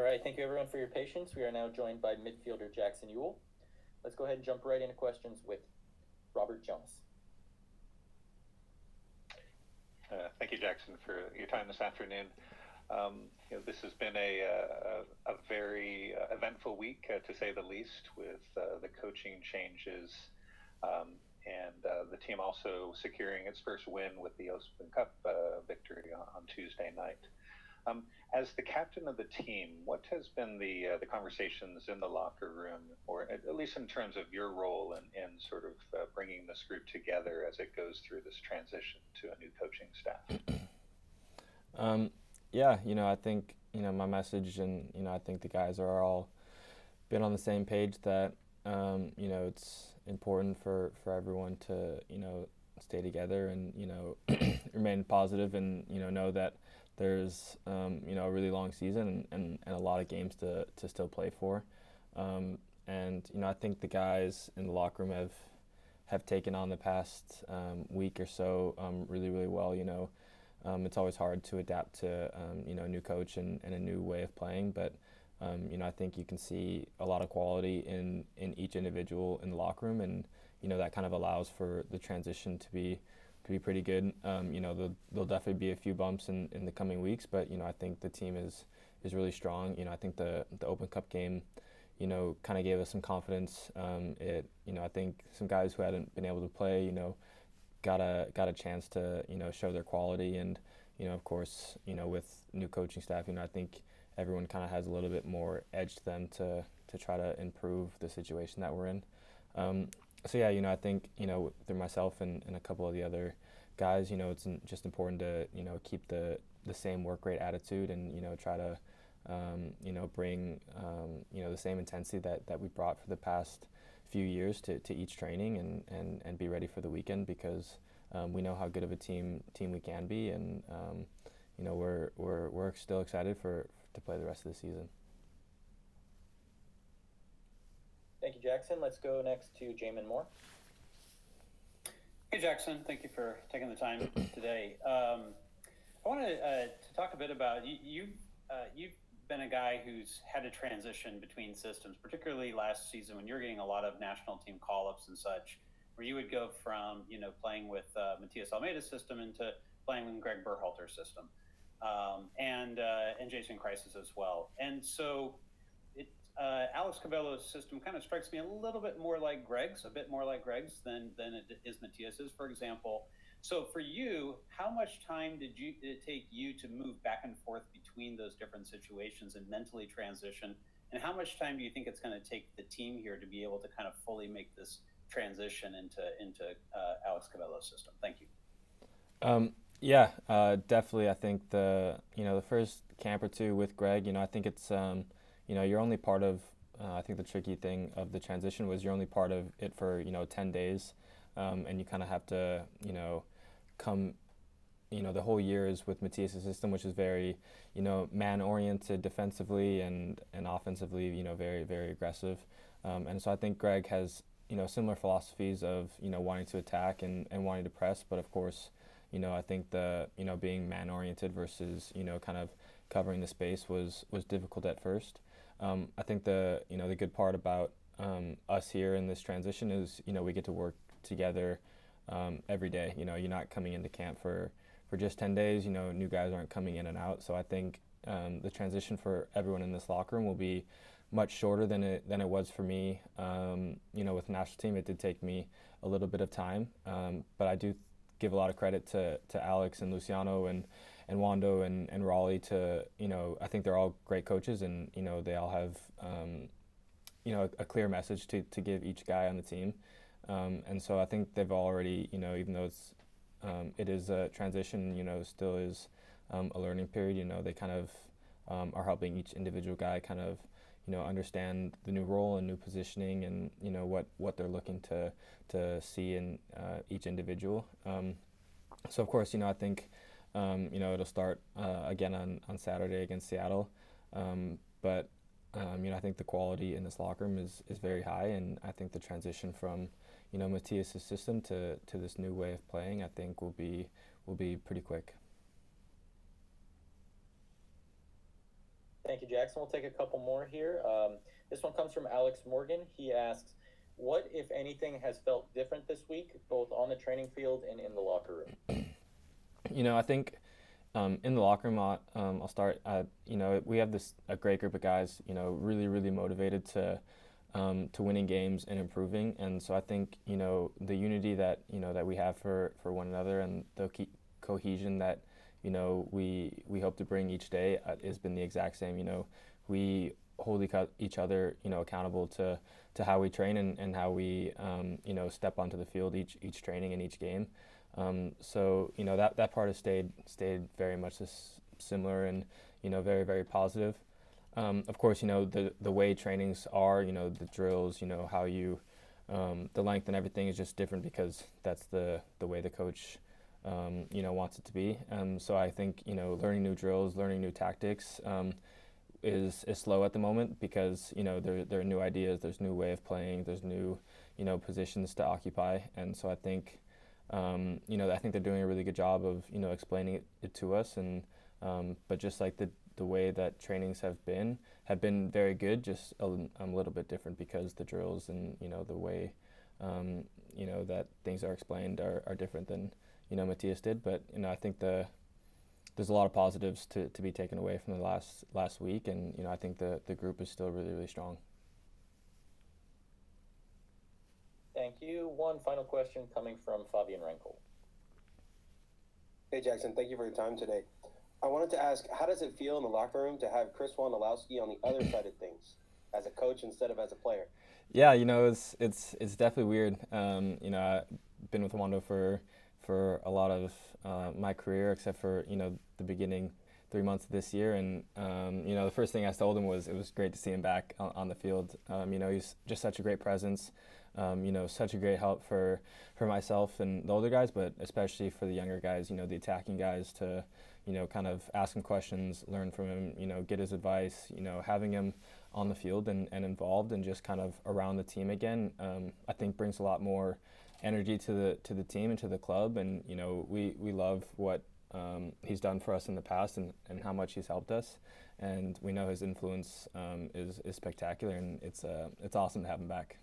right, thank you everyone for your patience. We are now joined by midfielder Jackson Yueill. Let's go ahead and jump right into questions with Robert Jonas. Thank you, Jackson, for your time this afternoon. This has been a very eventful week, to say the least, with the coaching changes and the team also securing its first win with the Open Cup victory on Tuesday night. As the captain of the team, what has been the conversations in the locker room, or at least in terms of your role in sort of bringing this group together as it goes through this transition to a new coaching staff? I think, my message and, I think the guys are all been on the same page that, it's important for everyone to, stay together and, remain positive and, know that there's, a really long season and a lot of games to still play for. I think the guys in the locker room have taken on the past week or so really, really well. It's always hard to adapt to, a new coach and a new way of playing, but I think you can see a lot of quality in each individual in the locker room, and that kind of allows for the transition to be pretty good. There'll definitely be a few bumps in the coming weeks, but I think the team is really strong. I think the Open Cup game, kind of gave us some confidence. I think some guys who hadn't been able to play, got a chance to show their quality, and of course with new coaching staff, I think everyone kind of has a little bit more edge to them to try to improve the situation that we're in. I think through myself and a couple of the other guys, it's just important to keep the same work rate attitude and try to bring the same intensity that we brought for the past few years to each training and be ready for the weekend, because we know how good of a team we can be, and we're still excited to play the rest of the season. Thank you, Jackson. Let's go next to Jamin Moore. Hey, Jackson. Thank you for taking the time today. I wanted to talk a bit about you've been a guy who's had to transition between systems, particularly last season when you're getting a lot of national team call-ups and such, where you would go from playing with Matias Almeida's system into playing with Greg Berhalter's system, and Jason Kreis's as well. And so Alex Cabello's system kind of strikes me a little bit more like Greg's, than it is Matias's, for example. So for you, how much time did it take you to move back and forth between those different situations and mentally transition? And how much time do you think it's going to take the team here to be able to kind of fully make this transition into Alex Cabello's system? Thank you. Definitely. I think the first camp or two with Greg, I think it's you're only part of. I think the tricky thing of the transition was you're only part of it for 10 days, and you kind of have to come. The whole year is with Matias' system, which is very man-oriented defensively and offensively, very, very aggressive, and so I think Greg has similar philosophies of wanting to attack and wanting to press, but of course I think the being man-oriented versus kind of covering the space was difficult at first. I think the good part about us here in this transition is we get to work together every day. You're not coming into camp for just 10 days. New guys aren't coming in and out. So I think the transition for everyone in this locker room will be much shorter than it was for me. With the national team, it did take me a little bit of time, but I do give a lot of credit to Alex and Luciano and Wando and Raleigh to, I think they're all great coaches, and, they all have, a clear message to give each guy on the team. And so I think they've already, even though it is a transition, still is a learning period, they kind of are helping each individual guy kind of, understand the new role and new positioning and, what they're looking to see in each individual. So, of course, I think, it'll start again on Saturday against Seattle. But I think the quality in this locker room is very high, and I think the transition from, Matias' system to this new way of playing, I think will be pretty quick. Thank you, Jackson. We'll take a couple more here. This one comes from Alex Morgan. He asks, what, if anything, has felt different this week, both on the training field and in the locker room? I think in the locker room, I'll start. We have a great group of guys. Really, really motivated to winning games and improving. And so I think the unity that that we have for one another, and the cohesion that we hope to bring each day has been the exact same. We hold each other accountable to how we train and how we step onto the field each training and each game. So that part has stayed very much similar and very, very positive. Of course, the way trainings are, the drills, how you the length and everything is just different because that's the way the coach wants it to be. So I think learning new drills, learning new tactics is slow at the moment because there are new ideas, there's new way of playing, there's new positions to occupy, and so I think I think they're doing a really good job of explaining it to us, and but just like the way that trainings have been very good, just a little bit different because the drills and the way that things are explained are different than Matthias did. But I think there's a lot of positives to be taken away from the last week, and I think the group is still really, really strong. Thank you. One final question coming from Fabian Renkel. Hey, Jackson, thank you for your time today. I wanted to ask, how does it feel in the locker room to have Chris Wondolowski on the other side of things, as a coach instead of as a player? Yeah, it's definitely weird. I've been with Wando for a lot of my career, except for the beginning 3 months of this year, and the first thing I told him was it was great to see him back on the field. He's just such a great presence. Such a great help for myself and the older guys, but especially for the younger guys, the attacking guys, to kind of ask him questions, learn from him, get his advice, having him on the field and involved and just kind of around the team again, I think brings a lot more energy to the team and to the club. And we love what he's done for us in the past and how much he's helped us, and we know his influence is spectacular, and it's awesome to have him back.